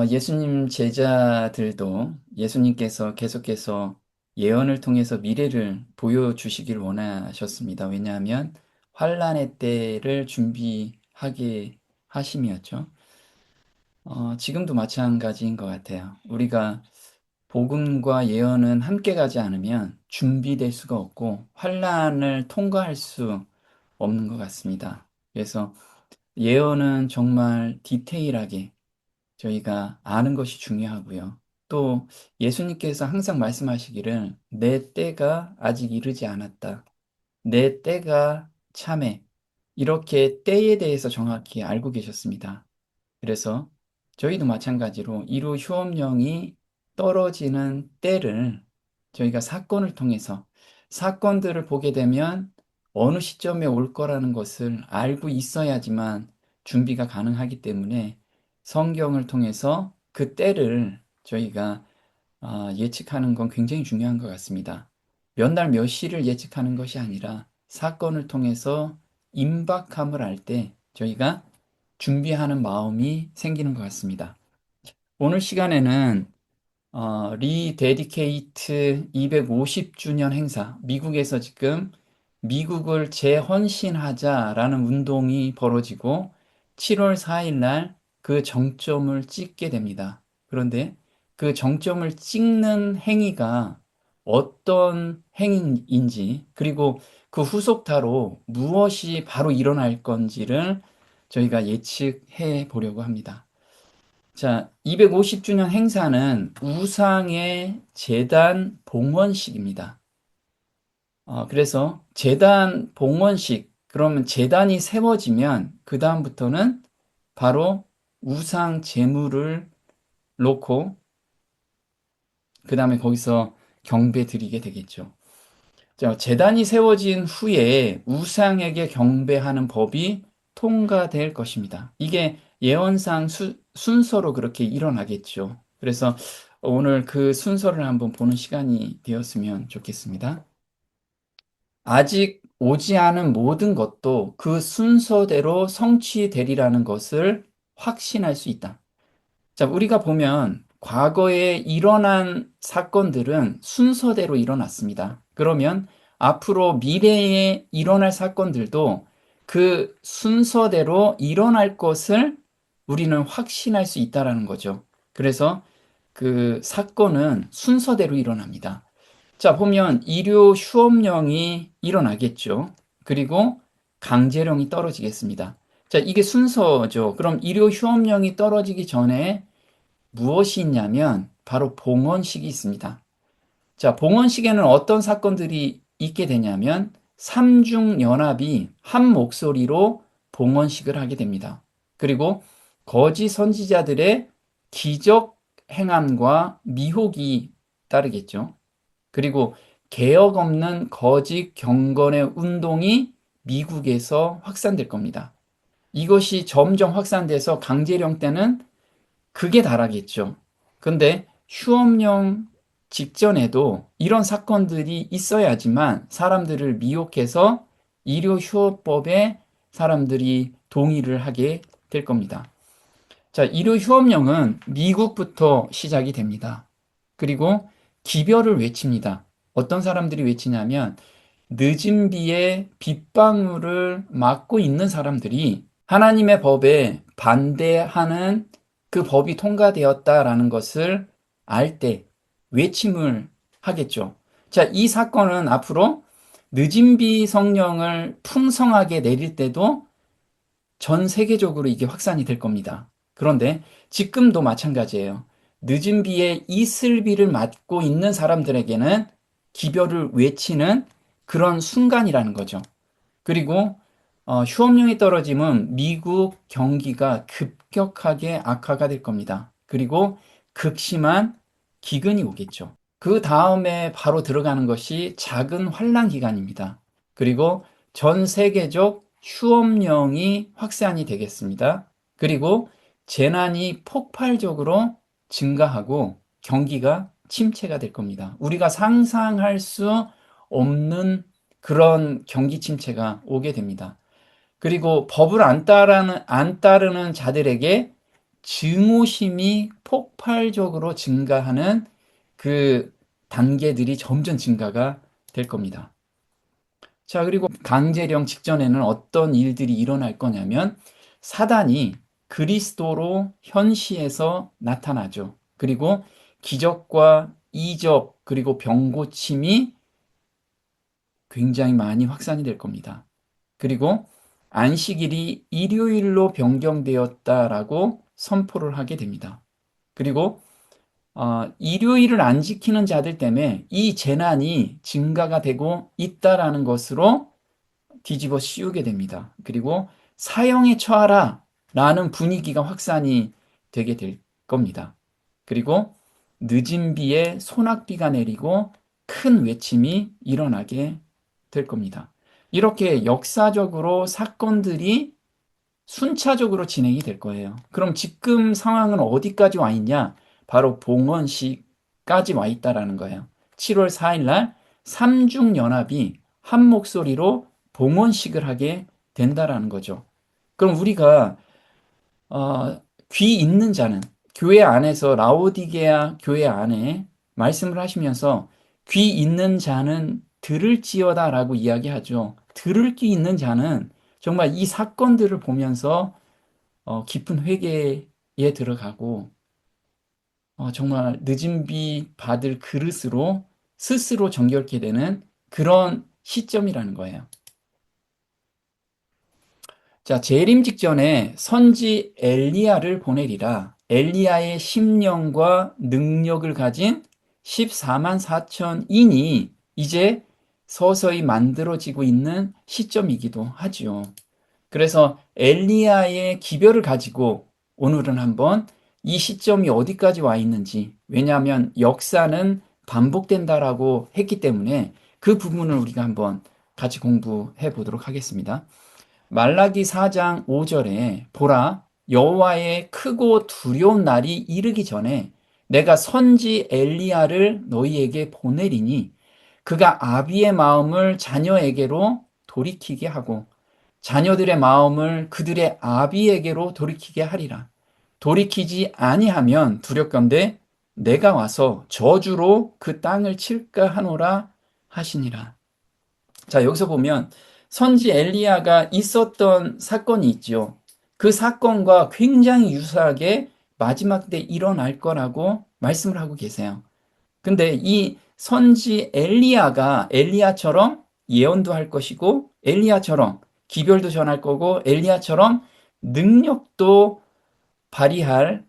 예수님 제자들도 예수님께서 계속해서 예언을 통해서 미래를 보여주시길 원하셨습니다. 왜냐하면 환란의 때를 준비하게 하심이었죠. 지금도 마찬가지인 것 같아요. 우리가 복음과 예언은 함께 가지 않으면 준비될 수가 없고 환란을 통과할 수 없는 것 같습니다. 그래서 예언은 정말 디테일하게 저희가 아는 것이 중요하고요. 또 예수님께서 항상 말씀하시기를 내 때가 아직 이르지 않았다. 내 때가 참해. 이렇게 때에 대해서 정확히 알고 계셨습니다. 그래서 저희도 마찬가지로 이루 휴업령이 떨어지는 때를 저희가 사건을 통해서 사건들을 보게 되면 어느 시점에 올 거라는 것을 알고 있어야지만 준비가 가능하기 때문에 성경을 통해서 그 때를 저희가 예측하는 건 굉장히 중요한 것 같습니다. 몇 날 몇 시를 예측하는 것이 아니라 사건을 통해서 임박함을 알 때 저희가 준비하는 마음이 생기는 것 같습니다. 오늘 시간에는 리데디케이트 250주년 행사, 미국에서 지금 미국을 재헌신하자라는 운동이 벌어지고 7월 4일 날 그 정점을 찍게 됩니다. 그런데 그 정점을 찍는 행위가 어떤 행위인지, 그리고 그 후속타로 무엇이 바로 일어날 건지를 저희가 예측해 보려고 합니다. 자, 250주년 행사는 우상의 제단 봉헌식입니다. 그래서 제단 봉헌식, 그러면 제단이 세워지면 그다음부터는 바로 우상 제물을 놓고 그다음에 거기서 경배 드리게 되겠죠. 자, 제단이 세워진 후에 우상에게 경배하는 법이 통과될 것입니다. 이게 예언상 순서로 그렇게 일어나겠죠. 그래서 오늘 그 순서를 한번 보는 시간이 되었으면 좋겠습니다. 아직 오지 않은 모든 것도 그 순서대로 성취되리라는 것을 확신할 수 있다. 자, 우리가 보면 과거에 일어난 사건들은 순서대로 일어났습니다. 그러면 앞으로 미래에 일어날 사건들도 그 순서대로 일어날 것을 우리는 확신할 수 있다라는 거죠. 그래서 그 사건은 순서대로 일어납니다. 자, 보면 일요 휴업령이 일어나겠죠. 그리고 강제령이 떨어지겠습니다. 자, 이게 순서죠. 그럼 일요 휴업령이 떨어지기 전에 무엇이 있냐면 바로 봉헌식이 있습니다. 자, 봉헌식에는 어떤 사건들이 있게 되냐면 삼중연합이 한 목소리로 봉헌식을 하게 됩니다. 그리고 거짓 선지자들의 기적 행함과 미혹이 따르겠죠. 그리고 개혁 없는 거짓 경건의 운동이 미국에서 확산될 겁니다. 이것이 점점 확산돼서 강제령 때는 극에 달하겠죠. 근데 휴업령 직전에도 이런 사건들이 있어야지만 사람들을 미혹해서 일요 휴업법에 사람들이 동의를 하게 될 겁니다. 자, 일요 휴업령은 미국부터 시작이 됩니다. 그리고 기별을 외칩니다. 어떤 사람들이 외치냐면 늦은 비에 빗방울을 맞고 있는 사람들이 하나님의 법에 반대하는 그 법이 통과되었다라는 것을 알 때 외침을 하겠죠. 자, 이 사건은 앞으로 늦은 비 성령을 풍성하게 내릴 때도 전 세계적으로 이게 확산이 될 겁니다. 그런데 지금도 마찬가지예요. 늦은 비에 이슬비를 맞고 있는 사람들에게는 기별을 외치는 그런 순간이라는 거죠. 그리고 휴업령이 떨어지면 미국 경기가 급격하게 악화가 될 겁니다. 그리고 극심한 기근이 오겠죠. 그 다음에 바로 들어가는 것이 작은 환란 기간입니다. 그리고 전 세계적 휴업령이 확산이 되겠습니다. 그리고 재난이 폭발적으로 증가하고 경기가 침체가 될 겁니다. 우리가 상상할 수 없는 그런 경기 침체가 오게 됩니다. 그리고 법을 안 따르는 자들에게 증오심이 폭발적으로 증가하는 그 단계들이 점점 증가가 될 겁니다. 자, 그리고 강제령 직전에는 어떤 일들이 일어날 거냐면 사단이 그리스도로 현시에서 나타나죠. 그리고 기적과 이적 그리고 병고침이 굉장히 많이 확산이 될 겁니다. 그리고 안식일이 일요일로 변경되었다라고 선포를 하게 됩니다. 그리고 일요일을 안 지키는 자들 때문에 이 재난이 증가가 되고 있다라는 것으로 뒤집어 씌우게 됩니다. 그리고 사형에 처하라 라는 분위기가 확산이 되게 될 겁니다. 그리고 늦은 비에 소낙비가 내리고 큰 외침이 일어나게 될 겁니다. 이렇게 역사적으로 사건들이 순차적으로 진행이 될 거예요. 그럼 지금 상황은 어디까지 와 있냐? 바로 봉헌식까지 와 있다라는 거예요. 7월 4일 날 삼중연합이 한 목소리로 봉헌식을 하게 된다라는 거죠. 그럼 우리가 귀 있는 자는 교회 안에서 라오디게아 교회 안에 말씀을 하시면서 귀 있는 자는 들을지어다라고 이야기하죠. 들을 귀 있는 자는 정말 이 사건들을 보면서 깊은 회개에 들어가고 정말 늦은 비 받을 그릇으로 스스로 정결케 되는 그런 시점이라는 거예요. 자, 재림 직전에 선지 엘리야를 보내리라. 엘리야의 심령과 능력을 가진 14만 4천인이 이제 서서히 만들어지고 있는 시점이기도 하죠. 그래서 엘리야의 기별을 가지고 오늘은 한번 이 시점이 어디까지 와 있는지, 왜냐하면 역사는 반복된다라고 했기 때문에 그 부분을 우리가 한번 같이 공부해 보도록 하겠습니다. 말라기 4장 5절에 보라, 여호와의 크고 두려운 날이 이르기 전에 내가 선지 엘리야를 너희에게 보내리니 그가 아비의 마음을 자녀에게로 돌이키게 하고 자녀들의 마음을 그들의 아비에게로 돌이키게 하리라. 돌이키지 아니하면 두렵건대 내가 와서 저주로 그 땅을 칠까 하노라 하시니라. 자, 여기서 보면 선지 엘리야가 있었던 사건이 있죠. 그 사건과 굉장히 유사하게 마지막 때 일어날 거라고 말씀을 하고 계세요. 근데 이 선지 엘리야가 엘리야처럼 예언도 할 것이고 엘리야처럼 기별도 전할 거고 엘리야처럼 능력도 발휘할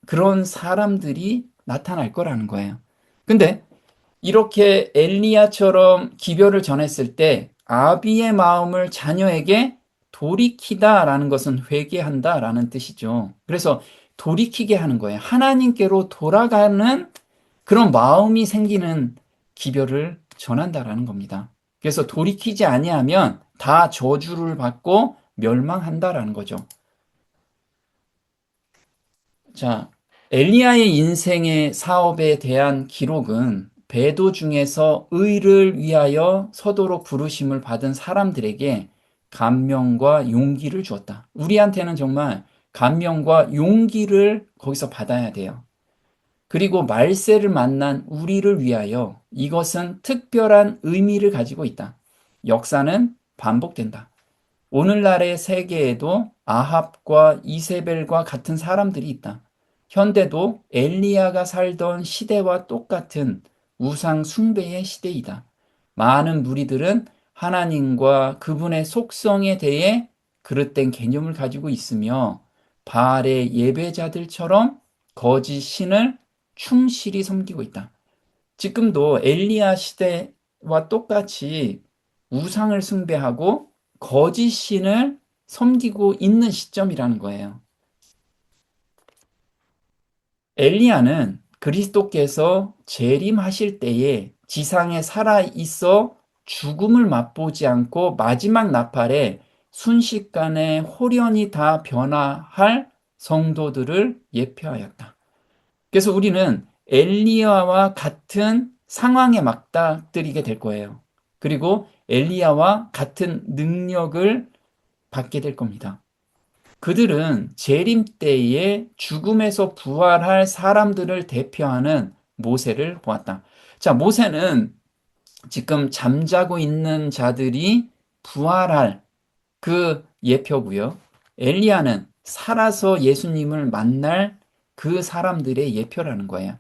그런 사람들이 나타날 거라는 거예요. 근데 이렇게 엘리야처럼 기별을 전했을 때 아비의 마음을 자녀에게 돌이키다라는 것은 회개한다라는 뜻이죠. 그래서 돌이키게 하는 거예요. 하나님께로 돌아가는 그런 마음이 생기는 기별을 전한다라는 겁니다. 그래서 돌이키지 아니하면 다 저주를 받고 멸망한다라는 거죠. 자, 엘리야의 인생의 사업에 대한 기록은 배도 중에서 의를 위하여 서도록 부르심을 받은 사람들에게 감명과 용기를 주었다. 우리한테는 정말 감명과 용기를 거기서 받아야 돼요. 그리고 말세를 만난 우리를 위하여 이것은 특별한 의미를 가지고 있다. 역사는 반복된다. 오늘날의 세계에도 아합과 이세벨과 같은 사람들이 있다. 현대도 엘리야가 살던 시대와 똑같은 우상 숭배의 시대이다. 많은 무리들은 하나님과 그분의 속성에 대해 그릇된 개념을 가지고 있으며 바알의 예배자들처럼 거짓 신을 충실히 섬기고 있다. 지금도 엘리야 시대와 똑같이 우상을 숭배하고 거짓 신을 섬기고 있는 시점이라는 거예요. 엘리야는 그리스도께서 재림하실 때에 지상에 살아 있어 죽음을 맛보지 않고 마지막 나팔에 순식간에 홀연히 다 변화할 성도들을 예표하였다. 그래서 우리는 엘리야와 같은 상황에 맞닥뜨리게 될 거예요. 그리고 엘리야와 같은 능력을 받게 될 겁니다. 그들은 재림 때에 죽음에서 부활할 사람들을 대표하는 모세를 보았다. 자, 모세는 지금 잠자고 있는 자들이 부활할 그 예표고요. 엘리야는 살아서 예수님을 만날 그 사람들의 예표라는 거예요.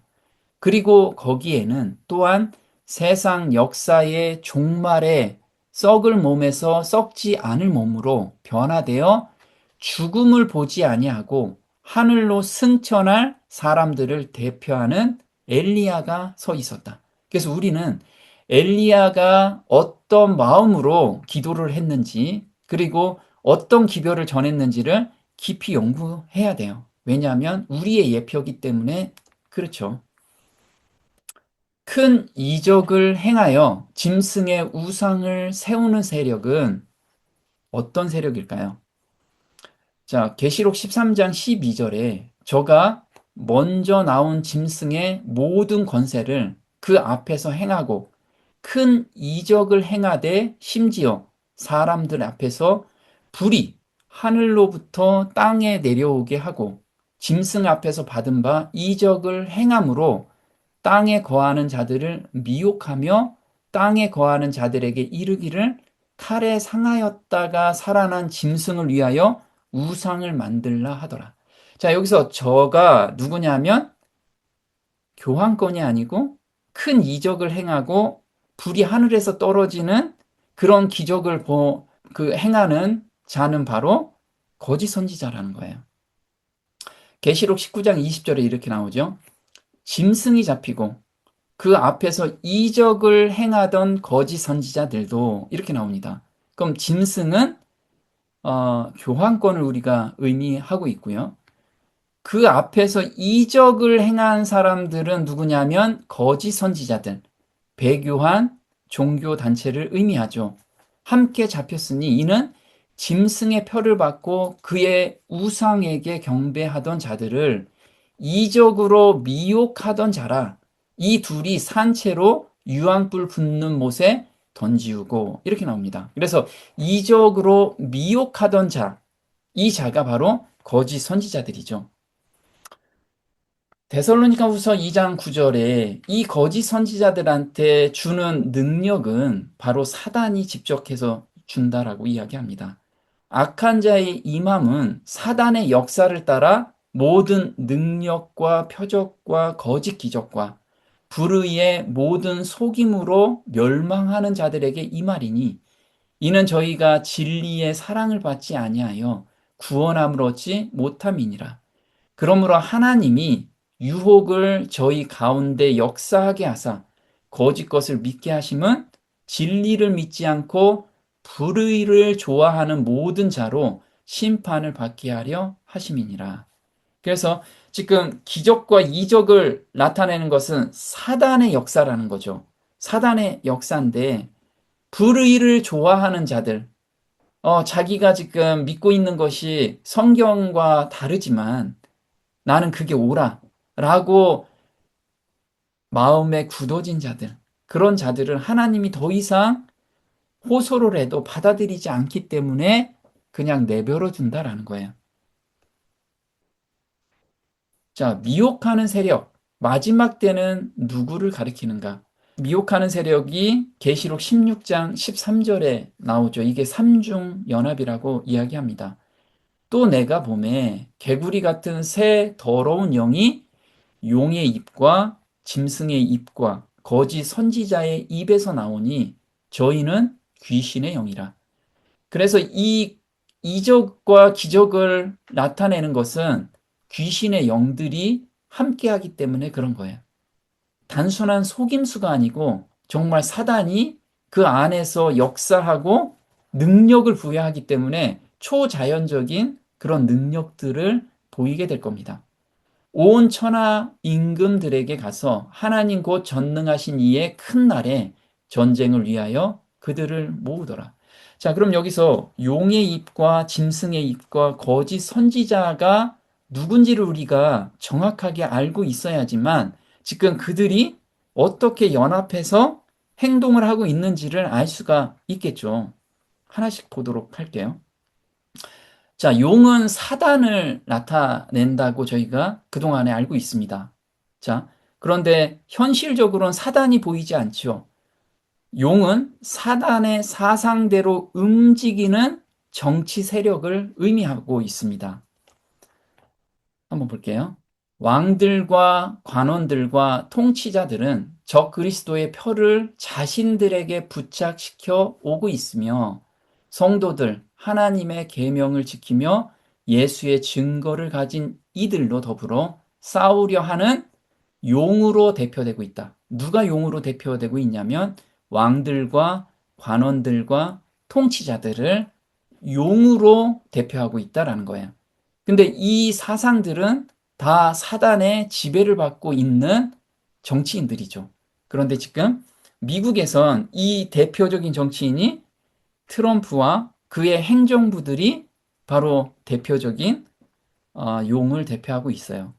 그리고 거기에는 또한 세상 역사의 종말에 썩을 몸에서 썩지 않을 몸으로 변화되어 죽음을 보지 아니하고 하늘로 승천할 사람들을 대표하는 엘리야가 서 있었다. 그래서 우리는 엘리야가 어떤 마음으로 기도를 했는지, 그리고 어떤 기별을 전했는지를 깊이 연구해야 돼요. 왜냐하면 우리의 예표이기 때문에. 그렇죠. 큰 이적을 행하여 짐승의 우상을 세우는 세력은 어떤 세력일까요? 자, 계시록 13장 12절에 저가 먼저 나온 짐승의 모든 권세를 그 앞에서 행하고 큰 이적을 행하되 심지어 사람들 앞에서 불이 하늘로부터 땅에 내려오게 하고 짐승 앞에서 받은 바 이적을 행함으로 땅에 거하는 자들을 미혹하며 땅에 거하는 자들에게 이르기를 칼에 상하였다가 살아난 짐승을 위하여 우상을 만들라 하더라. 자, 여기서 저가 누구냐면 교환권이 아니고 큰 이적을 행하고 불이 하늘에서 떨어지는 그런 기적을 행하는 자는 바로 거짓 선지자라는 거예요. 계시록 19장 20절에 이렇게 나오죠. 짐승이 잡히고 그 앞에서 이적을 행하던 거짓 선지자들도 이렇게 나옵니다. 그럼 짐승은 교환권을 우리가 의미하고 있고요. 그 앞에서 이적을 행한 사람들은 누구냐면 거짓 선지자들, 배교한 종교 단체를 의미하죠. 함께 잡혔으니 이는 짐승의 표를 받고 그의 우상에게 경배하던 자들을 이적으로 미혹하던 자라. 이 둘이 산채로 유황불 붙는 못에 던지우고 이렇게 나옵니다. 그래서 이적으로 미혹하던 자, 이 자가 바로 거짓 선지자들이죠. 데살로니가후서 2장 9절에 이 거짓 선지자들한테 주는 능력은 바로 사단이 직접해서 준다라고 이야기합니다. 악한 자의 임함은 사단의 역사를 따라 모든 능력과 표적과 거짓 기적과 불의의 모든 속임으로 멸망하는 자들에게 임하리니 이는 저희가 진리의 사랑을 받지 아니하여 구원함을 얻지 못함이니라. 그러므로 하나님이 유혹을 저희 가운데 역사하게 하사 거짓 것을 믿게 하심은 진리를 믿지 않고 불의를 좋아하는 모든 자로 심판을 받게 하려 하심이니라. 그래서 지금 기적과 이적을 나타내는 것은 사단의 역사라는 거죠. 사단의 역사인데 불의를 좋아하는 자들, 자기가 지금 믿고 있는 것이 성경과 다르지만 나는 그게 옳아 라고 마음에 굳어진 자들, 그런 자들은 하나님이 더 이상 호소를 해도 받아들이지 않기 때문에 그냥 내버려 둔다라는 거예요. 자, 미혹하는 세력, 마지막 때는 누구를 가리키는가? 미혹하는 세력이 계시록 16장 13절에 나오죠. 이게 삼중 연합이라고 이야기합니다. 또 내가 보매 개구리 같은 새 더러운 영이 용의 입과 짐승의 입과 거짓 선지자의 입에서 나오니 저희는 귀신의 영이라. 그래서 이 이적과 기적을 나타내는 것은 귀신의 영들이 함께하기 때문에 그런 거예요. 단순한 속임수가 아니고 정말 사단이 그 안에서 역사하고 능력을 부여하기 때문에 초자연적인 그런 능력들을 보이게 될 겁니다. 온 천하 임금들에게 가서 하나님 곧 전능하신 이의 큰 날에 전쟁을 위하여 그들을 모으더라. 자, 그럼 여기서 용의 입과 짐승의 입과 거짓 선지자가 누군지를 우리가 정확하게 알고 있어야지만 지금 그들이 어떻게 연합해서 행동을 하고 있는지를 알 수가 있겠죠. 하나씩 보도록 할게요. 자, 용은 사단을 나타낸다고 저희가 그동안에 알고 있습니다. 자, 그런데 현실적으로는 사단이 보이지 않죠. 용은 사단의 사상대로 움직이는 정치 세력을 의미하고 있습니다. 한번 볼게요. 왕들과 관원들과 통치자들은 적 그리스도의 표를 자신들에게 부착시켜 오고 있으며 성도들 하나님의 계명을 지키며 예수의 증거를 가진 이들로 더불어 싸우려 하는 용으로 대표되고 있다. 누가 용으로 대표되고 있냐면 왕들과 관원들과 통치자들을 용으로 대표하고 있다라는 거예요. 근데 이 사상들은 다 사단의 지배를 받고 있는 정치인들이죠. 그런데 지금 미국에선 이 대표적인 정치인이 트럼프와 그의 행정부들이 바로 대표적인 용을 대표하고 있어요.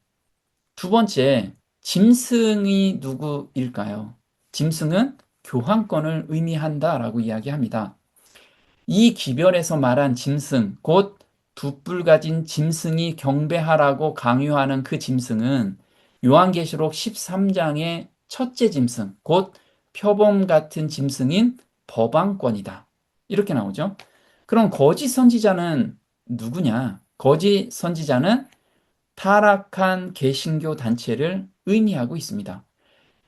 두 번째, 짐승이 누구일까요? 짐승은 교환권을 의미한다라고 이야기합니다. 이 기별에서 말한 짐승, 곧 두 뿔 가진 짐승이 경배하라고 강요하는 그 짐승은 요한계시록 13장의 첫째 짐승, 곧 표범 같은 짐승인 법왕권이다. 이렇게 나오죠. 그럼 거짓 선지자는 누구냐? 거짓 선지자는 타락한 개신교 단체를 의미하고 있습니다.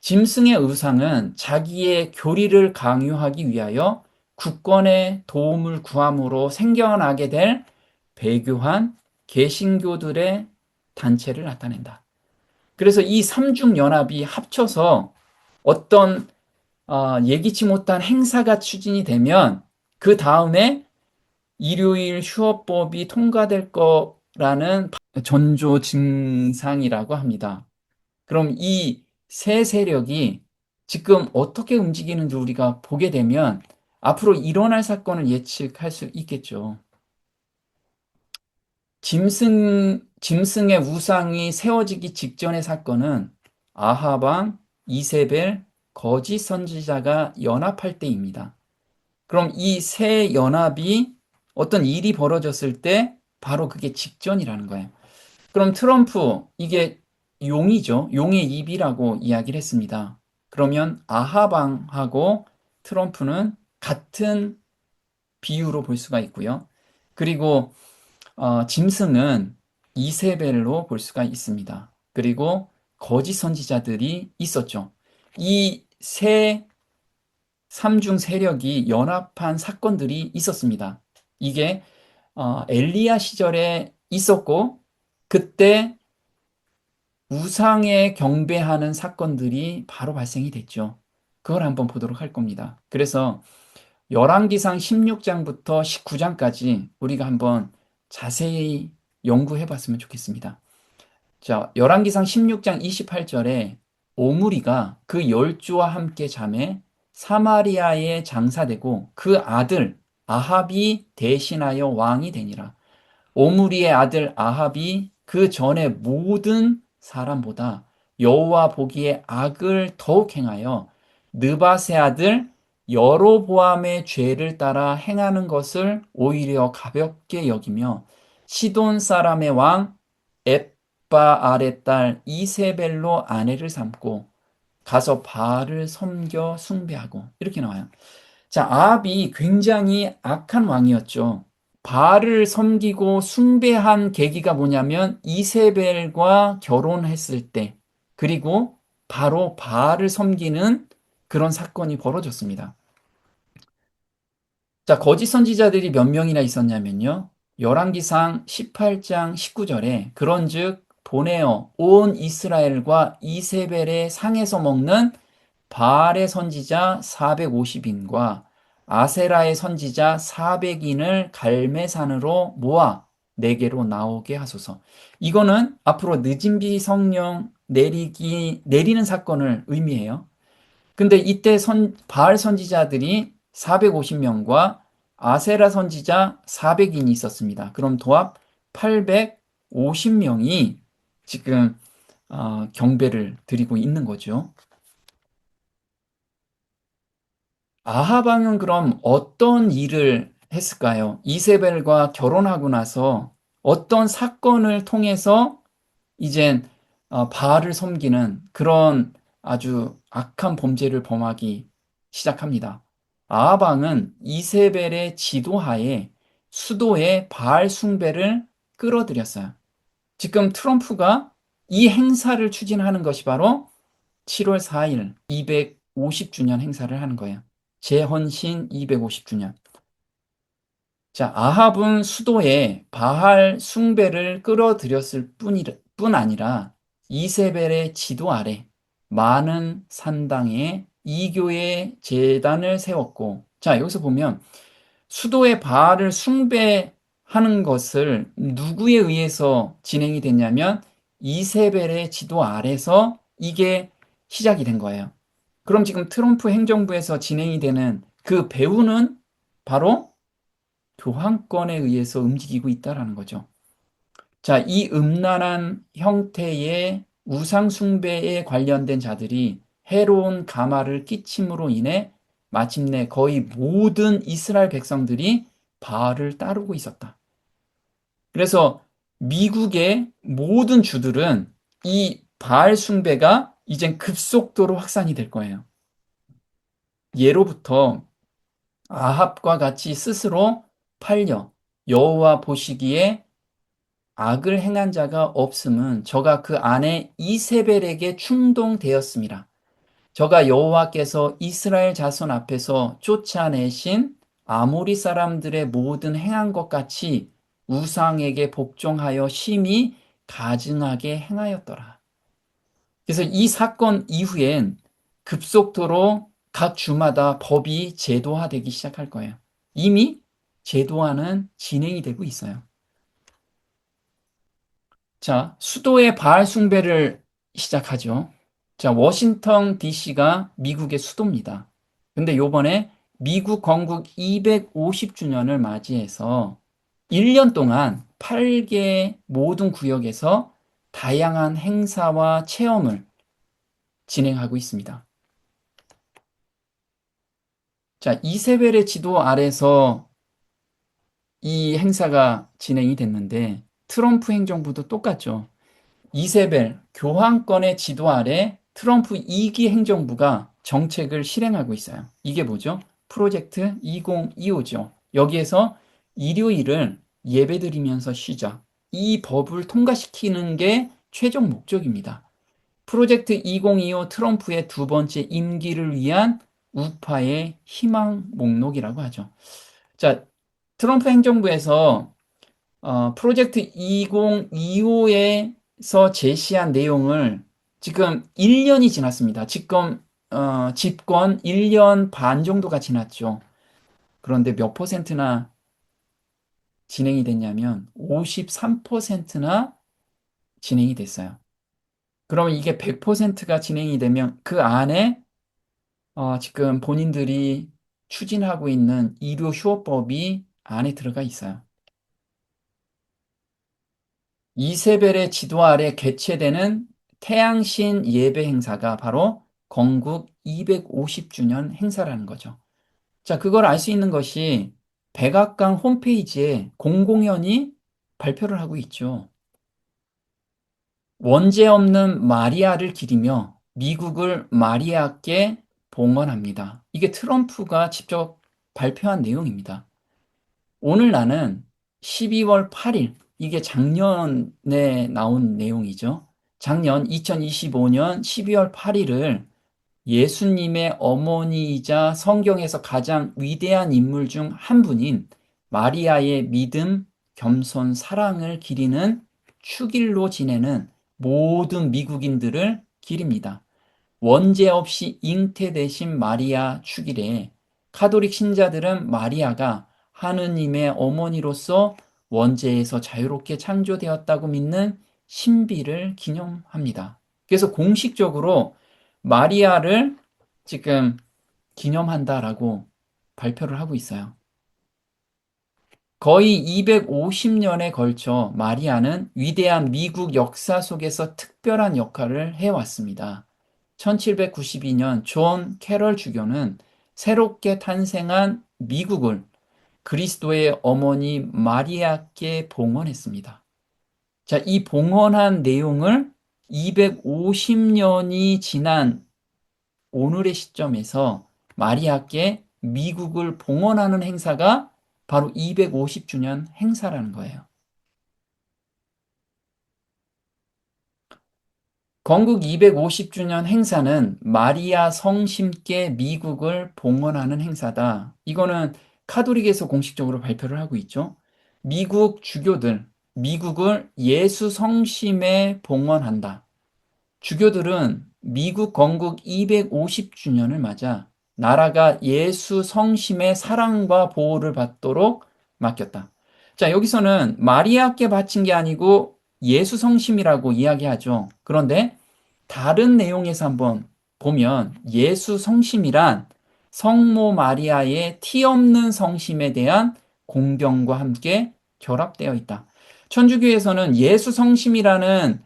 짐승의 의상은 자기의 교리를 강요하기 위하여 국권의 도움을 구함으로 생겨나게 될 배교한 개신교들의 단체를 나타낸다. 그래서 이 삼중연합이 합쳐서 어떤 예기치 못한 행사가 추진이 되면 그 다음에 일요일 휴업법이 통과될 거라는 전조 증상이라고 합니다. 그럼 이 세 세력이 지금 어떻게 움직이는지 우리가 보게 되면 앞으로 일어날 사건을 예측할 수 있겠죠. 짐승의 우상이 세워지기 직전의 사건은 아합왕, 이세벨, 거짓 선지자가 연합할 때입니다. 그럼 이 세 연합이 어떤 일이 벌어졌을 때 바로 그게 직전이라는 거예요. 그럼 트럼프, 이게 용이죠. 용의 입이라고 이야기를 했습니다. 그러면 아하방하고 트럼프는 같은 비유로 볼 수가 있고요. 그리고 짐승은 이세벨로 볼 수가 있습니다. 그리고 거짓 선지자들이 있었죠. 이 세 삼중 세력이 연합한 사건들이 있었습니다. 이게 엘리야 시절에 있었고 그때 우상에 경배하는 사건들이 바로 발생이 됐죠. 그걸 한번 보도록 할 겁니다. 그래서 열왕기상 16장부터 19장까지 우리가 한번 자세히 연구해 봤으면 좋겠습니다. 자, 열왕기상 16장 28절에 오므리가 그 열주와 함께 잠에 사마리아에 장사되고 그 아들 아합이 대신하여 왕이 되니라. 오므리의 아들 아합이 그 전에 모든 사람보다 여호와 보기에 악을 더욱 행하여 느밧의 아들 여로보암의 죄를 따라 행하는 것을 오히려 가볍게 여기며 시돈 사람의 왕 엣바알의 딸 이세벨로 아내를 삼고 가서 바알을 섬겨 숭배하고 이렇게 나와요. 자, 아합이 굉장히 악한 왕이었죠. 바알을 섬기고 숭배한 계기가 뭐냐면 이세벨과 결혼했을 때, 그리고 바로 바알을 섬기는 그런 사건이 벌어졌습니다. 자, 거짓 선지자들이 몇 명이나 있었냐면요. 열왕기상 18장 19절에 그런즉 보내어 온 이스라엘과 이세벨의 상에서 먹는 바알의 선지자 450인과 아세라의 선지자 400인을 갈매산으로 모아 내게로 나오게 하소서. 이거는 앞으로 늦은 비 성령 내리는 사건을 의미해요. 근데 이때 바알 선지자들이 450명과 아세라 선지자 400인이 있었습니다. 그럼 도합 850명이 지금 경배를 드리고 있는 거죠. 아합 왕은 그럼 어떤 일을 했을까요? 이세벨과 결혼하고 나서 어떤 사건을 통해서 이젠 바알을 섬기는 그런 아주 악한 범죄를 범하기 시작합니다. 아합 왕은 이세벨의 지도하에 수도에 바알 숭배를 끌어들였어요. 지금 트럼프가 이 행사를 추진하는 것이 바로 7월 4일 250주년 행사를 하는 거예요. 재헌신 250주년. 자, 아합은 수도에 바알 숭배를 끌어들였을 뿐 아니라 이세벨의 지도 아래 많은 산당에 이교의 제단을 세웠고, 자, 여기서 보면 수도에 바알을 숭배하는 것을 누구에 의해서 진행이 됐냐면 이세벨의 지도 아래서 이게 시작이 된 거예요. 그럼 지금 트럼프 행정부에서 진행이 되는 그 배후는 바로 교황권에 의해서 움직이고 있다라는 거죠. 자, 이 음란한 형태의 우상 숭배에 관련된 자들이 해로운 가마를 끼침으로 인해 마침내 거의 모든 이스라엘 백성들이 바알을 따르고 있었다. 그래서 미국의 모든 주들은 이 바알 숭배가 이젠 급속도로 확산이 될 거예요. 예로부터 아합과 같이 스스로 팔려 여호와 보시기에 악을 행한 자가 없음은 저가 그 아내 이세벨에게 충동되었습니다. 저가 여호와께서 이스라엘 자손 앞에서 쫓아내신 아모리 사람들의 모든 행한 것 같이 우상에게 복종하여 심히 가증하게 행하였더라. 그래서 이 사건 이후엔 급속도로 각 주마다 법이 제도화되기 시작할 거예요. 이미 제도화는 진행이 되고 있어요. 자, 수도의 바알 숭배를 시작하죠. 자, 워싱턴 DC가 미국의 수도입니다. 근데 요번에 미국 건국 250주년을 맞이해서 1년 동안 8개 모든 구역에서 다양한 행사와 체험을 진행하고 있습니다. 자, 이세벨의 지도 아래서 이 행사가 진행이 됐는데 트럼프 행정부도 똑같죠. 이세벨 교황권의 지도 아래 트럼프 2기 행정부가 정책을 실행하고 있어요. 이게 뭐죠? 프로젝트 2025죠. 여기에서 일요일을 예배드리면서 쉬자. 이 법을 통과시키는 게 최종 목적입니다. 프로젝트 2025 트럼프의 두 번째 임기를 위한 우파의 희망 목록이라고 하죠. 자, 트럼프 행정부에서 프로젝트 2025에서 제시한 내용을 지금 1년이 지났습니다. 집권 1년 반 정도가 지났죠. 그런데 몇 퍼센트나 진행이 됐냐면 53%나 진행이 됐어요. 그러면 이게 100%가 진행이 되면 그 안에 지금 본인들이 추진하고 있는 의료 휴업법이 안에 들어가 있어요. 이세벨의 지도 아래 개최되는 태양신 예배 행사가 바로 건국 250주년 행사라는 거죠. 자, 그걸 알 수 있는 것이 백악관 홈페이지에 공공연히 발표를 하고 있죠. 원죄 없는 마리아를 기리며 미국을 마리아께 봉헌합니다. 이게 트럼프가 직접 발표한 내용입니다. 오늘 나는 12월 8일, 이게 작년에 나온 내용이죠. 작년 2025년 12월 8일을 예수님의 어머니이자 성경에서 가장 위대한 인물 중 한 분인 마리아의 믿음, 겸손, 사랑을 기리는 축일로 지내는 모든 미국인들을 기립니다. 원죄 없이 잉태되신 마리아 축일에 카톨릭 신자들은 마리아가 하느님의 어머니로서 원죄에서 자유롭게 창조되었다고 믿는 신비를 기념합니다. 그래서 공식적으로 마리아를 지금 기념한다라고 발표를 하고 있어요. 거의 250년에 걸쳐 마리아는 위대한 미국 역사 속에서 특별한 역할을 해왔습니다. 1792년 존 캐럴 주교는 새롭게 탄생한 미국을 그리스도의 어머니 마리아께 봉헌했습니다. 자, 이 봉헌한 내용을 250년이 지난 오늘의 시점에서 마리아께 미국을 봉헌하는 행사가 바로 250주년 행사라는 거예요. 건국 250주년 행사는 마리아 성심께 미국을 봉헌하는 행사다. 이거는 카톨릭에서 공식적으로 발표를 하고 있죠. 미국 주교들, 미국을 예수 성심에 봉헌한다. 주교들은 미국 건국 250주년을 맞아 나라가 예수 성심의 사랑과 보호를 받도록 맡겼다. 자, 여기서는 마리아께 바친 게 아니고 예수 성심이라고 이야기하죠. 그런데 다른 내용에서 한번 보면 예수 성심이란 성모 마리아의 티 없는 성심에 대한 공경과 함께 결합되어 있다. 천주교에서는 예수 성심이라는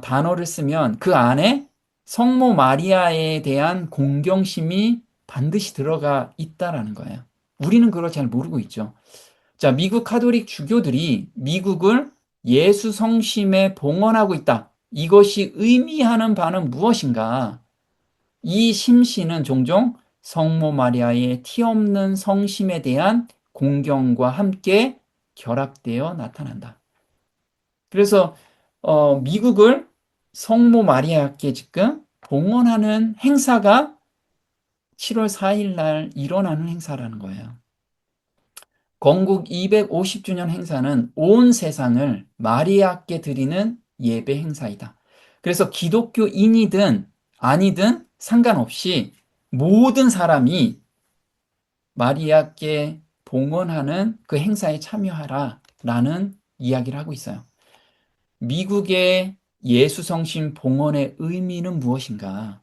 단어를 쓰면 그 안에 성모 마리아에 대한 공경심이 반드시 들어가 있다라는 거예요. 우리는 그걸 잘 모르고 있죠. 자, 미국 카톨릭 주교들이 미국을 예수 성심에 봉헌하고 있다. 이것이 의미하는 바는 무엇인가? 이 심씨는 종종 성모 마리아의 티 없는 성심에 대한 공경과 함께 결합되어 나타난다. 그래서 미국을 성모 마리아께 지금 봉헌하는 행사가 7월 4일 날 일어나는 행사라는 거예요. 건국 250주년 행사는 온 세상을 마리아께 드리는 예배 행사이다. 그래서 기독교인이든 아니든 상관없이 모든 사람이 마리아께 봉헌하는 그 행사에 참여하라 라는 이야기를 하고 있어요. 미국의 예수성심 봉헌의 의미는 무엇인가?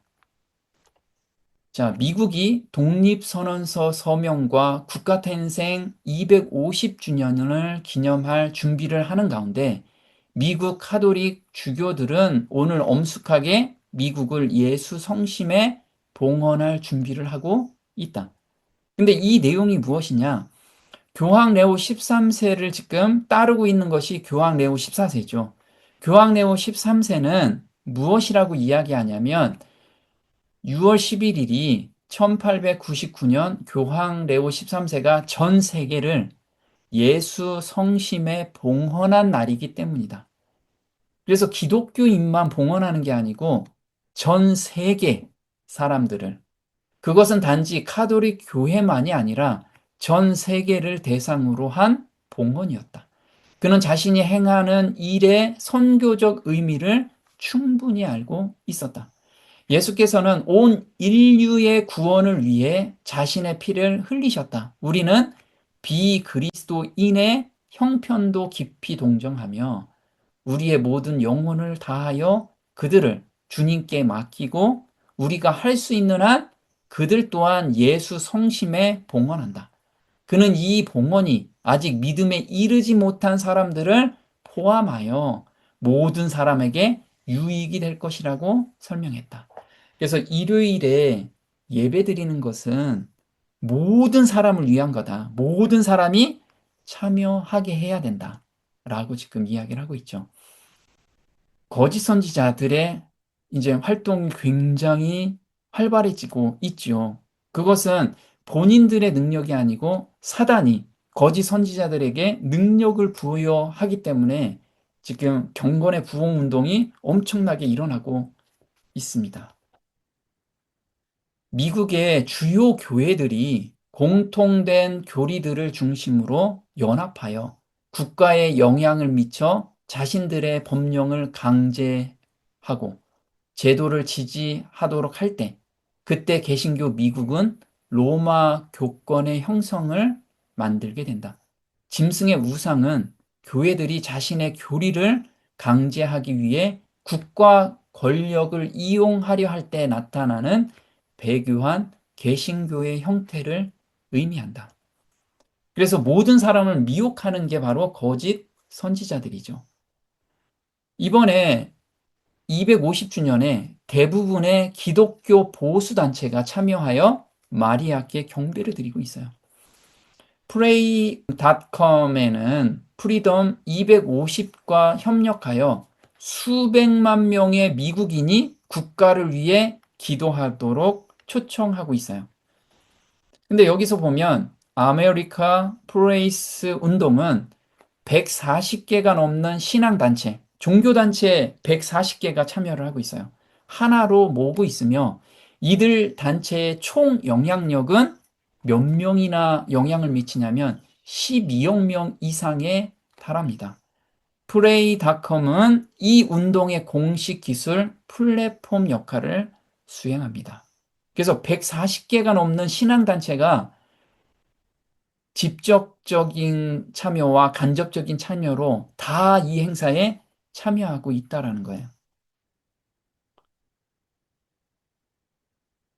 자, 미국이 독립선언서 서명과 국가탄생 250주년을 기념할 준비를 하는 가운데 미국 카톨릭 주교들은 오늘 엄숙하게 미국을 예수 성심에 봉헌할 준비를 하고 있다. 근데 이 내용이 무엇이냐? 교황 레오 13세를 지금 따르고 있는 것이 교황 레오 14세죠. 교황 레오 13세는 무엇이라고 이야기하냐면 6월 11일이 1899년 교황 레오 13세가 전 세계를 예수 성심에 봉헌한 날이기 때문이다. 그래서 기독교인만 봉헌하는 게 아니고 전 세계 사람들을, 그것은 단지 카톨릭 교회만이 아니라 전 세계를 대상으로 한 봉헌이었다. 그는 자신이 행하는 일의 선교적 의미를 충분히 알고 있었다. 예수께서는 온 인류의 구원을 위해 자신의 피를 흘리셨다. 우리는 비그리스도인의 형편도 깊이 동정하며 우리의 모든 영혼을 다하여 그들을 주님께 맡기고 우리가 할 수 있는 한 그들 또한 예수 성심에 봉헌한다. 그는 이 봉헌이 아직 믿음에 이르지 못한 사람들을 포함하여 모든 사람에게 유익이 될 것이라고 설명했다. 그래서 일요일에 예배 드리는 것은 모든 사람을 위한 거다. 모든 사람이 참여하게 해야 된다. 라고 지금 이야기를 하고 있죠. 거짓 선지자들의 이제 활동이 굉장히 활발해지고 있죠. 그것은 본인들의 능력이 아니고 사단이 거짓 선지자들에게 능력을 부여하기 때문에 지금 경건의 부흥 운동이 엄청나게 일어나고 있습니다. 미국의 주요 교회들이 공통된 교리들을 중심으로 연합하여 국가에 영향을 미쳐 자신들의 법령을 강제하고 제도를 지지하도록 할 때, 그때 개신교 미국은 로마 교권의 형성을 만들게 된다. 짐승의 우상은 교회들이 자신의 교리를 강제하기 위해 국가 권력을 이용하려 할 때 나타나는 배교한 개신교의 형태를 의미한다. 그래서 모든 사람을 미혹하는 게 바로 거짓 선지자들이죠. 이번에 250주년에 대부분의 기독교 보수단체가 참여하여 마리아께 경배를 드리고 있어요. 프레이닷컴에는 프리덤 250과 협력하여 수백만 명의 미국인이 국가를 위해 기도하도록 초청하고 있어요. 근데 여기서 보면 아메리카 프레이스 운동은 140개가 넘는 신앙단체, 종교단체 140개가 참여를 하고 있어요. 하나로 모으고 있으며 이들 단체의 총 영향력은 몇 명이나 영향을 미치냐면 12억 명 이상에 달합니다. 프레이닷컴은 이 운동의 공식 기술 플랫폼 역할을 수행합니다. 그래서 140개가 넘는 신앙단체가 직접적인 참여와 간접적인 참여로 다 이 행사에 참여하고 있다라는 거예요.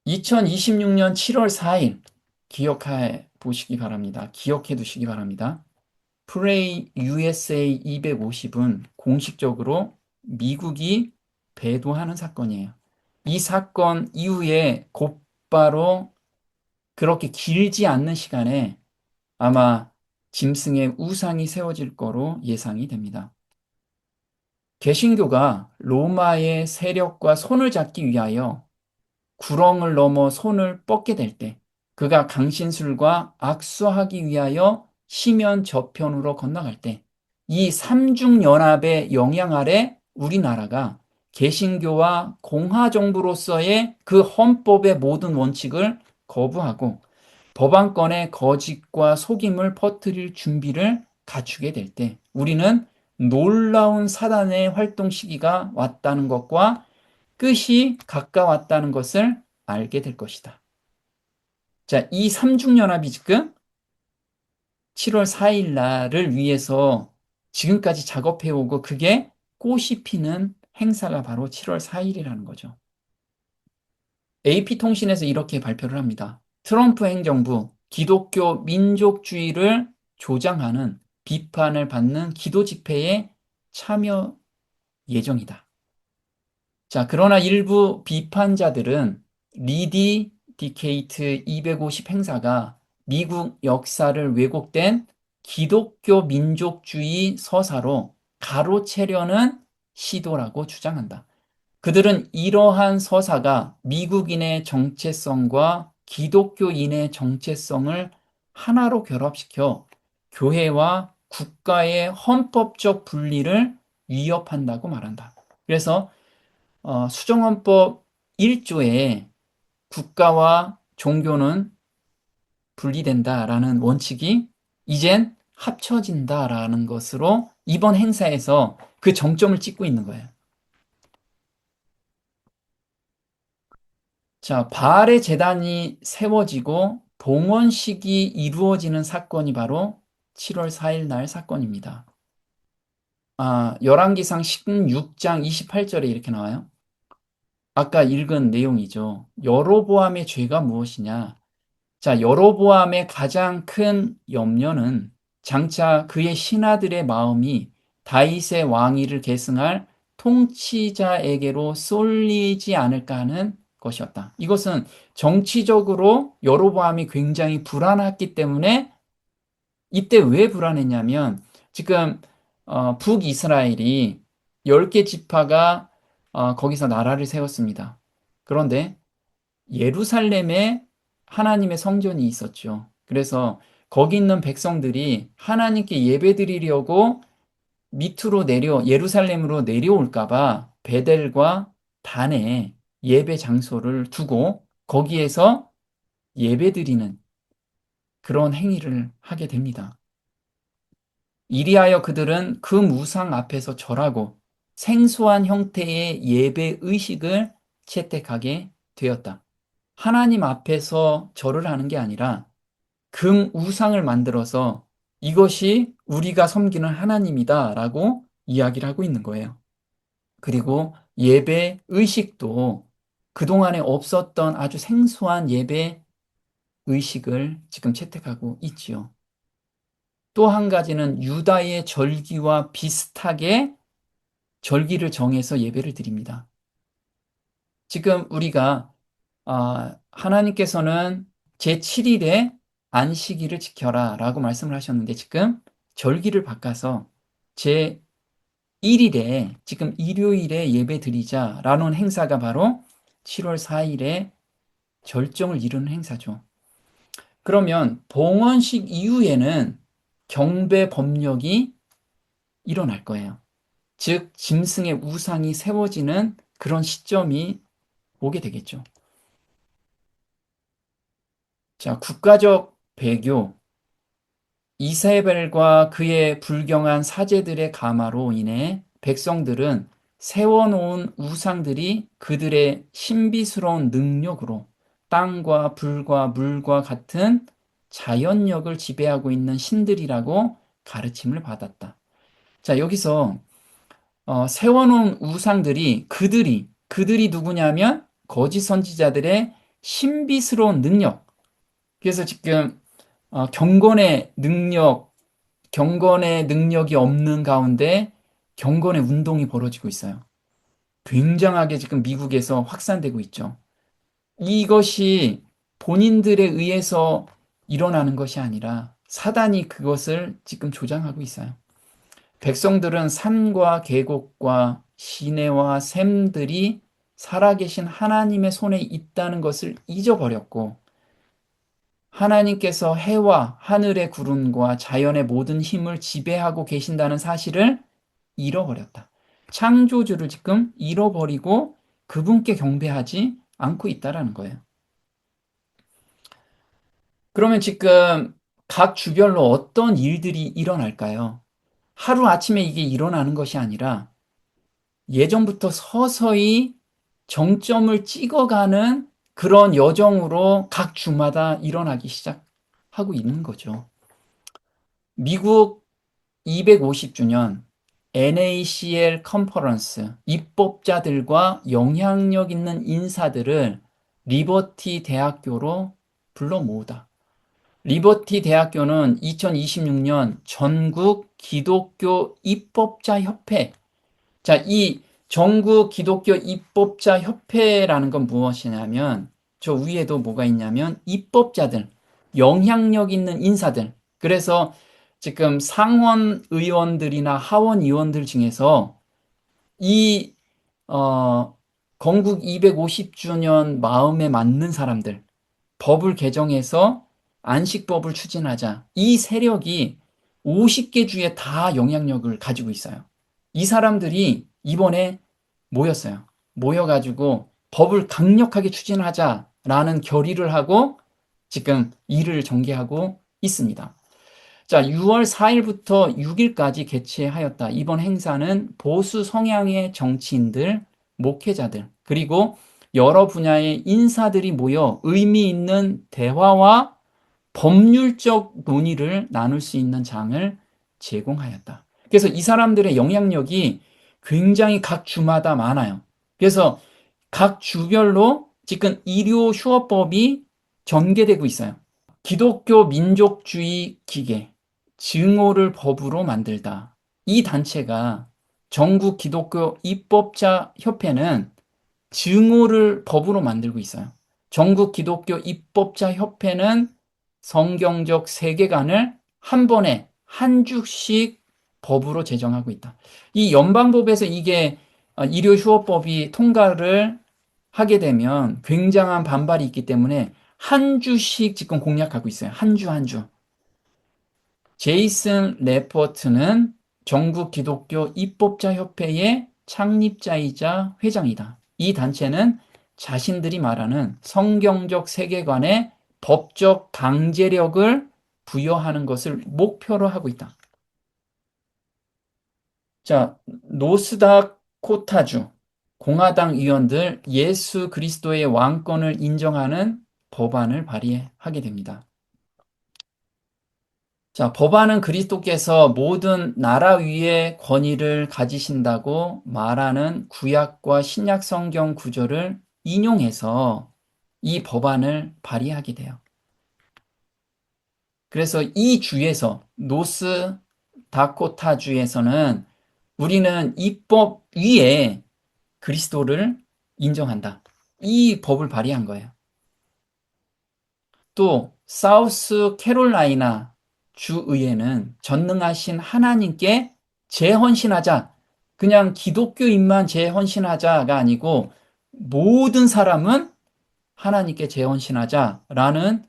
2026년 7월 4일 기억해 보시기 바랍니다. 기억해 두시기 바랍니다. 프레이 USA 250은 공식적으로 미국이 배도하는 사건이에요. 이 사건 이후에 곧바로 그렇게 길지 않는 시간에 아마 짐승의 우상이 세워질 거로 예상이 됩니다. 개신교가 로마의 세력과 손을 잡기 위하여 구렁을 넘어 손을 뻗게 될 때, 그가 강신술과 악수하기 위하여 시면 저편으로 건너갈 때, 이 삼중연합의 영향 아래 우리나라가 개신교와 공화정부로서의 그 헌법의 모든 원칙을 거부하고 법안권의 거짓과 속임을 퍼뜨릴 준비를 갖추게 될 때, 우리는 놀라운 사단의 활동 시기가 왔다는 것과 끝이 가까웠다는 것을 알게 될 것이다. 자, 이 삼중연합이 지금 7월 4일 날을 위해서 지금까지 작업해오고 그게 꽃이 피는 행사가 바로 7월 4일이라는 거죠. AP통신에서 이렇게 발표를 합니다. 트럼프 행정부 기독교 민족주의를 조장하는 비판을 받는 기도 집회에 참여 예정이다. 자, 그러나 일부 비판자들은 리디 디케이트 250 행사가 미국 역사를 왜곡된 기독교 민족주의 서사로 가로채려는 시도라고 주장한다. 그들은 이러한 서사가 미국인의 정체성과 기독교인의 정체성을 하나로 결합시켜 교회와 국가의 헌법적 분리를 위협한다고 말한다. 그래서 수정헌법 1조에 국가와 종교는 분리된다라는 원칙이 이젠 합쳐진다라는 것으로 이번 행사에서 그 정점을 찍고 있는 거예요. 자, 바알의 제단이 세워지고 봉헌식이 이루어지는 사건이 바로 7월 4일 날 사건입니다. 열왕기상 16장 28절에 이렇게 나와요. 아까 읽은 내용이죠. 여로보암의 죄가 무엇이냐? 자, 여로보암의 가장 큰 염려는 장차 그의 신하들의 마음이 다윗의 왕위를 계승할 통치자에게로 쏠리지 않을까 하는 것이었다. 이것은 정치적으로 여로보암이 굉장히 불안했기 때문에 이때 왜 불안했냐면 지금 북이스라엘이 10개 지파가 거기서 나라를 세웠습니다. 그런데 예루살렘에 하나님의 성전이 있었죠. 그래서 거기 있는 백성들이 하나님께 예배드리려고 밑으로 예루살렘으로 내려올까봐 베델과 단에 예배 장소를 두고 거기에서 예배드리는 그런 행위를 하게 됩니다. 이리하여 그들은 그 무상 앞에서 절하고 생소한 형태의 예배 의식을 채택하게 되었다. 하나님 앞에서 절을 하는 게 아니라 금 우상을 만들어서 이것이 우리가 섬기는 하나님이다라고 이야기를 하고 있는 거예요. 그리고 예배 의식도 그동안에 없었던 아주 생소한 예배 의식을 지금 채택하고 있지요. 또 한 가지는 유다의 절기와 비슷하게 절기를 정해서 예배를 드립니다. 지금 우리가 하나님께서는 제7일에 안식일을 지켜라 라고 말씀을 하셨는데 지금 절기를 바꿔서 제 1일에 지금 일요일에 예배 드리자라는 행사가 바로 7월 4일에 절정을 이루는 행사죠. 그러면 봉헌식 이후에는 경배 법력이 일어날 거예요. 즉 짐승의 우상이 세워지는 그런 시점이 오게 되겠죠. 자, 국가적 배교, 이세벨과 그의 불경한 사제들의 가마로 인해 백성들은 세워놓은 우상들이 그들의 신비스러운 능력으로 땅과 불과 물과 같은 자연력을 지배하고 있는 신들이라고 가르침을 받았다. 자, 여기서 세워놓은 우상들이 그들이 누구냐면 거짓 선지자들의 신비스러운 능력. 그래서 지금 경건의 능력이 없는 가운데 경건의 운동이 벌어지고 있어요. 굉장하게 지금 미국에서 확산되고 있죠. 이것이 본인들에 의해서 일어나는 것이 아니라 사단이 그것을 지금 조장하고 있어요. 백성들은 산과 계곡과 시내와 샘들이 살아계신 하나님의 손에 있다는 것을 잊어버렸고, 하나님께서 해와 하늘의 구름과 자연의 모든 힘을 지배하고 계신다는 사실을 잃어버렸다. 창조주를 지금 잃어버리고 그분께 경배하지 않고 있다라는 거예요. 그러면 지금 각 주별로 어떤 일들이 일어날까요? 하루아침에 이게 일어나는 것이 아니라 예전부터 서서히 정점을 찍어가는 그런 여정으로 각 주마다 일어나기 시작하고 있는 거죠. 미국 250주년 NACL 컨퍼런스, 입법자들과 영향력 있는 인사들을 리버티 대학교로 불러 모으다. 리버티 대학교는 2026년 전국 기독교 입법자 협회. 자, 이 전국 기독교 입법자 협회라는 건 무엇이냐면 저 위에도 뭐가 있냐면 입법자들, 영향력 있는 인사들. 그래서 지금 상원 의원들이나 하원 의원들 중에서 이 건국 250주년 마음에 맞는 사람들, 법을 개정해서 안식법을 추진하자. 이 세력이 50개 주에 다 영향력을 가지고 있어요. 이 사람들이 이번에 모였어요. 모여가지고 법을 강력하게 추진하자라는 결의를 하고 지금 일을 전개하고 있습니다. 자, 6월 4일부터 6일까지 개최하였다. 이번 행사는 보수 성향의 정치인들, 목회자들, 그리고 여러 분야의 인사들이 모여 의미 있는 대화와 법률적 논의를 나눌 수 있는 장을 제공하였다. 그래서 이 사람들의 영향력이 굉장히 각 주마다 많아요. 그래서 각 주별로 지금 일요 휴업법이 전개되고 있어요. 기독교 민족주의 기계, 증오를 법으로 만들다. 이 단체가 전국 기독교 입법자 협회는 증오를 법으로 만들고 있어요. 전국 기독교 입법자 협회는 성경적 세계관을 한 번에 한 주씩 법으로 제정하고 있다. 이 연방법에서 이게 일요휴업법이 통과를 하게 되면 굉장한 반발이 있기 때문에 한 주씩 지금 공략하고 있어요. 한 주 한 주. 제이슨 레퍼트는 전국 기독교 입법자 협회의 창립자이자 회장이다. 이 단체는 자신들이 말하는 성경적 세계관에 법적 강제력을 부여하는 것을 목표로 하고 있다. 자, 노스다코타주 공화당 의원들 예수 그리스도의 왕권을 인정하는 법안을 발의하게 됩니다. 자, 법안은 그리스도께서 모든 나라 위에 권위를 가지신다고 말하는 구약과 신약 성경 구절을 인용해서 이 법안을 발의하게 돼요. 그래서 이 주에서 노스 다코타 주에서는 우리는 이 법 위에 그리스도를 인정한다. 이 법을 발의한 거예요. 또 사우스 캐롤라이나 주의회는 전능하신 하나님께 재헌신하자. 그냥 기독교인만 재헌신하자가 아니고 모든 사람은 하나님께 재헌신하자라는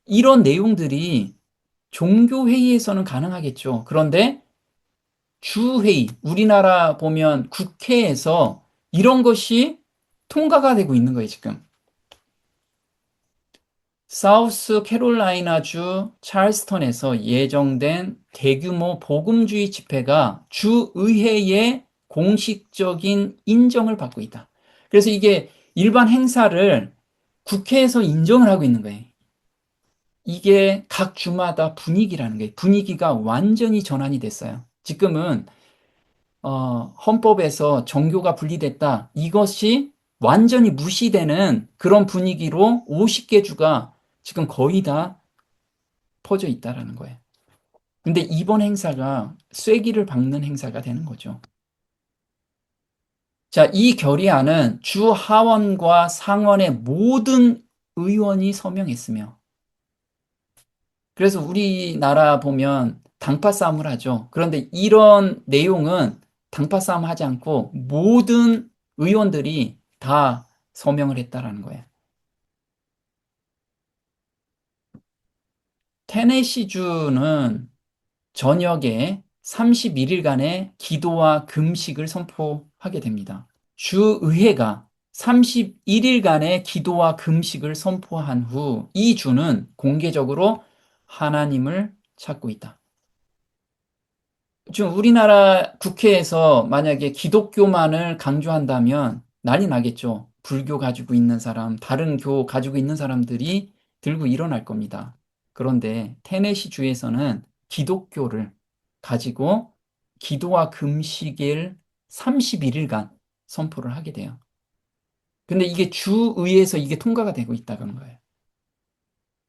이런 내용들이 종교회의에서는 가능하겠죠. 그런데 주회의, 우리나라 보면 국회에서 이런 것이 통과가 되고 있는 거예요, 지금. 사우스 캐롤라이나주 찰스턴에서 예정된 대규모 복음주의 집회가 주의회의 공식적인 인정을 받고 있다. 그래서 이게 일반 행사를 국회에서 인정을 하고 있는 거예요. 이게 각 주마다 분위기라는 거예요. 분위기가 완전히 전환이 됐어요. 지금은 헌법에서 정교가 분리됐다. 이것이 완전히 무시되는 그런 분위기로 50개 주가 지금 거의 다 퍼져 있다라는 거예요. 근데 이번 행사가 쐐기를 박는 행사가 되는 거죠. 자, 이 결의안은 주 하원과 상원의 모든 의원이 서명했으며, 그래서 우리나라 보면 당파 싸움을 하죠. 그런데 이런 내용은 당파 싸움 하지 않고 모든 의원들이 다 서명을 했다라는 거예요. 테네시주는 저녁에 31일간의 기도와 금식을 선포하게 됩니다. 주의회가 31일간의 기도와 금식을 선포한 후 이 주는 공개적으로 하나님을 찾고 있다. 지금 우리나라 국회에서 만약에 기독교만을 강조한다면 난리 나겠죠. 불교 가지고 있는 사람, 다른 교 가지고 있는 사람들이 들고 일어날 겁니다. 그런데 테네시 주에서는 기독교를 가지고 기도와 금식일 31일간 선포를 하게 돼요. 근데 이게 주의에서 이게 통과가 되고 있다는 거예요.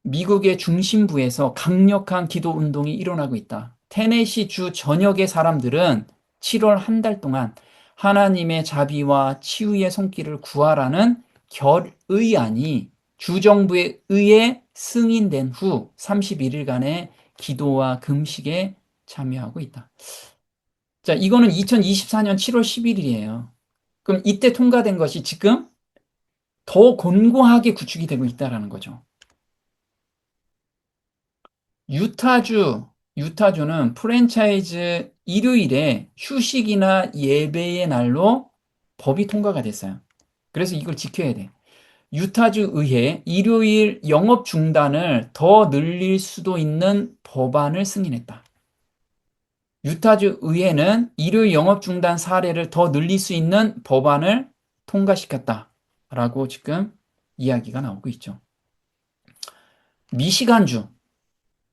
미국의 중심부에서 강력한 기도 운동이 일어나고 있다. 테네시 주 전역의 사람들은 7월 한 달 동안 하나님의 자비와 치유의 손길을 구하라는 결의안이 주정부에 의해 승인된 후 31일간의 기도와 금식에 참여하고 있다. 자, 이거는 2024년 7월 11일이에요. 그럼 이때 통과된 것이 지금 더 곤고하게 구축이 되고 있다는 거죠. 유타주는 프랜차이즈 일요일에 휴식이나 예배의 날로 법이 통과가 됐어요. 그래서 이걸 지켜야 돼. 유타주 의회 일요일 영업 중단을 더 늘릴 수도 있는 법안을 승인했다. 유타주 의회는 일요일 영업 중단 사례를 더 늘릴 수 있는 법안을 통과시켰다라고 지금 이야기가 나오고 있죠. 미시간주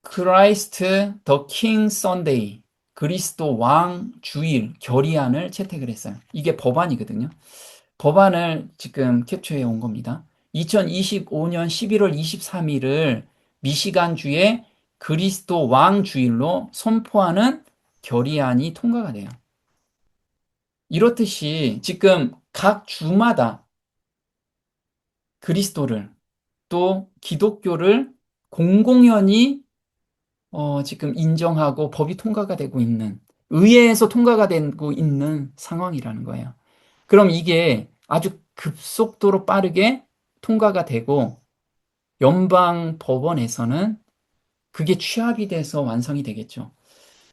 크라이스트 더 킹 선데이 그리스도 왕 주일 결의안을 채택을 했어요. 이게 법안이거든요. 법안을 지금 캡처해 온 겁니다. 2025년 11월 23일을 미시간주의 그리스도 왕 주일로 선포하는 결의안이 통과가 돼요. 이렇듯이 지금 각 주마다 그리스도를 또 기독교를 공공연히 지금 인정하고 법이 통과가 되고 있는, 의회에서 통과가 되고 있는 상황이라는 거예요. 그럼 이게 아주 급속도로 빠르게 통과가 되고 연방 법원에서는 그게 취합이 돼서 완성이 되겠죠.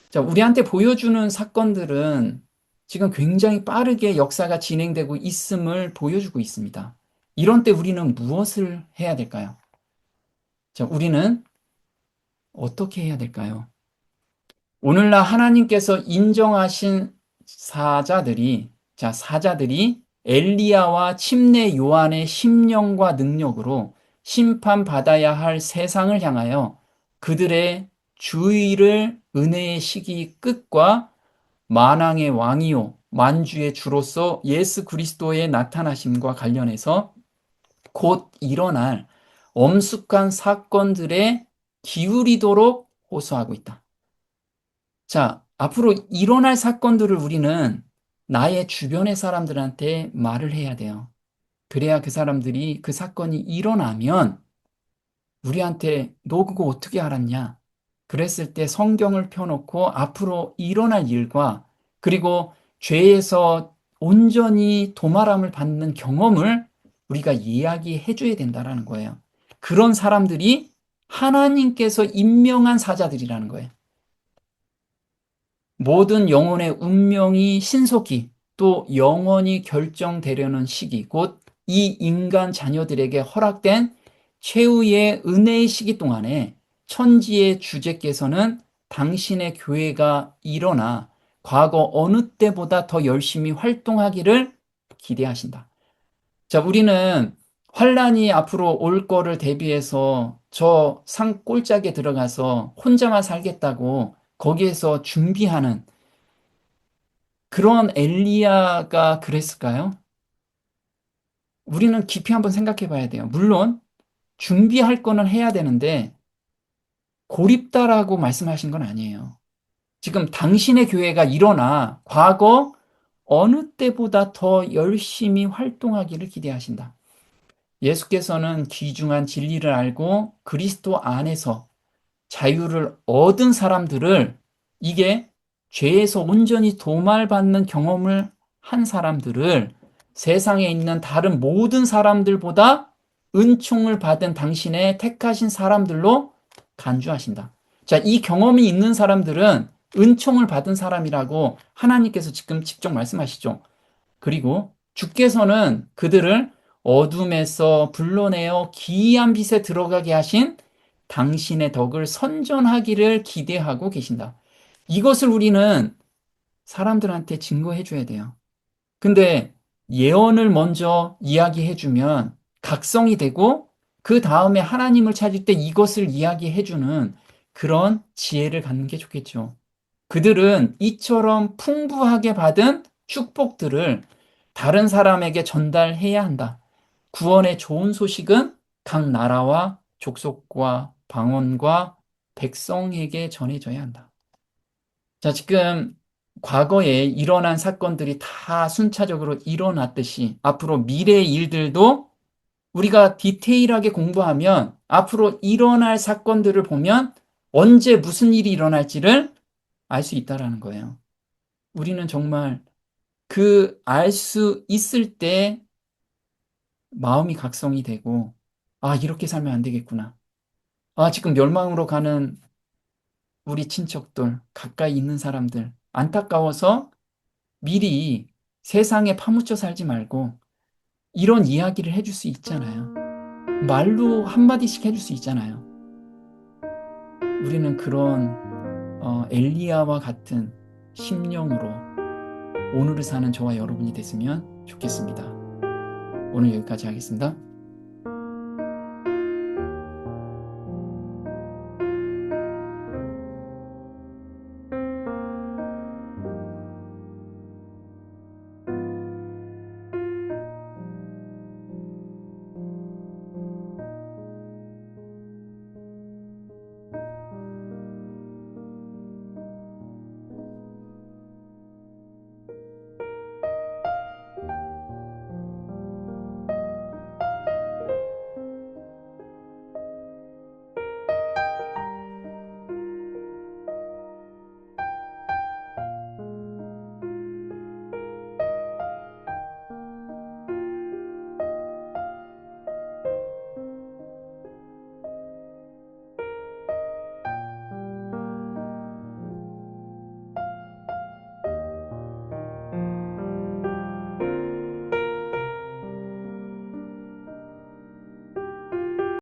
자, 우리한테 보여주는 사건들은 지금 굉장히 빠르게 역사가 진행되고 있음을 보여주고 있습니다. 이런 때 우리는 무엇을 해야 될까요? 자, 우리는 어떻게 해야 될까요? 오늘날 하나님께서 인정하신 사자들이 엘리야와 침례 요한의 심령과 능력으로 심판받아야 할 세상을 향하여 그들의 주의를 은혜의 시기 끝과 만왕의 왕이요 만주의 주로서 예수 그리스도의 나타나심과 관련해서 곧 일어날 엄숙한 사건들에 기울이도록 호소하고 있다. 자, 앞으로 일어날 사건들을 우리는 나의 주변의 사람들한테 말을 해야 돼요. 그래야 그 사람들이 그 사건이 일어나면 우리한테 너 그거 어떻게 알았냐? 그랬을 때 성경을 펴놓고 앞으로 일어날 일과 그리고 죄에서 온전히 도말함을 받는 경험을 우리가 이야기해 줘야 된다라는 거예요. 그런 사람들이 하나님께서 임명한 사자들이라는 거예요. 모든 영혼의 운명이 신속히 또 영원히 결정되려는 시기, 곧 이 인간 자녀들에게 허락된 최후의 은혜의 시기 동안에 천지의 주제께서는 당신의 교회가 일어나 과거 어느 때보다 더 열심히 활동하기를 기대하신다. 자, 우리는 환란이 앞으로 올 거를 대비해서 저 산 꼴짝에 들어가서 혼자만 살겠다고 거기에서 준비하는 그런 엘리야가 그랬을까요? 우리는 깊이 한번 생각해 봐야 돼요. 물론 준비할 거는 해야 되는데 고립다라고 말씀하신 건 아니에요. 지금 당신의 교회가 일어나 과거 어느 때보다 더 열심히 활동하기를 기대하신다. 예수께서는 귀중한 진리를 알고 그리스도 안에서 자유를 얻은 사람들을, 이게 죄에서 온전히 도말받는 경험을 한 사람들을 세상에 있는 다른 모든 사람들보다 은총을 받은 당신의 택하신 사람들로 간주하신다. 자, 이 경험이 있는 사람들은 은총을 받은 사람이라고 하나님께서 지금 직접 말씀하시죠. 그리고 주께서는 그들을 어둠에서 불러내어 기이한 빛에 들어가게 하신 당신의 덕을 선전하기를 기대하고 계신다. 이것을 우리는 사람들한테 증거해 줘야 돼요. 근데 예언을 먼저 이야기해 주면 각성이 되고 그 다음에 하나님을 찾을 때 이것을 이야기해 주는 그런 지혜를 갖는 게 좋겠죠. 그들은 이처럼 풍부하게 받은 축복들을 다른 사람에게 전달해야 한다. 구원의 좋은 소식은 각 나라와 족속과 방언과 백성에게 전해져야 한다. 자, 지금 과거에 일어난 사건들이 다 순차적으로 일어났듯이 앞으로 미래의 일들도 우리가 디테일하게 공부하면 앞으로 일어날 사건들을 보면 언제 무슨 일이 일어날지를 알 수 있다라는 거예요. 우리는 정말 그 알 수 있을 때 마음이 각성이 되고, 아, 이렇게 살면 안 되겠구나. 아, 지금 멸망으로 가는 우리 친척들, 가까이 있는 사람들, 안타까워서 미리 세상에 파묻혀 살지 말고 이런 이야기를 해줄 수 있잖아요. 말로 한마디씩 해줄 수 있잖아요. 우리는 그런 엘리야와 같은 심령으로 오늘을 사는 저와 여러분이 됐으면 좋겠습니다. 오늘 여기까지 하겠습니다.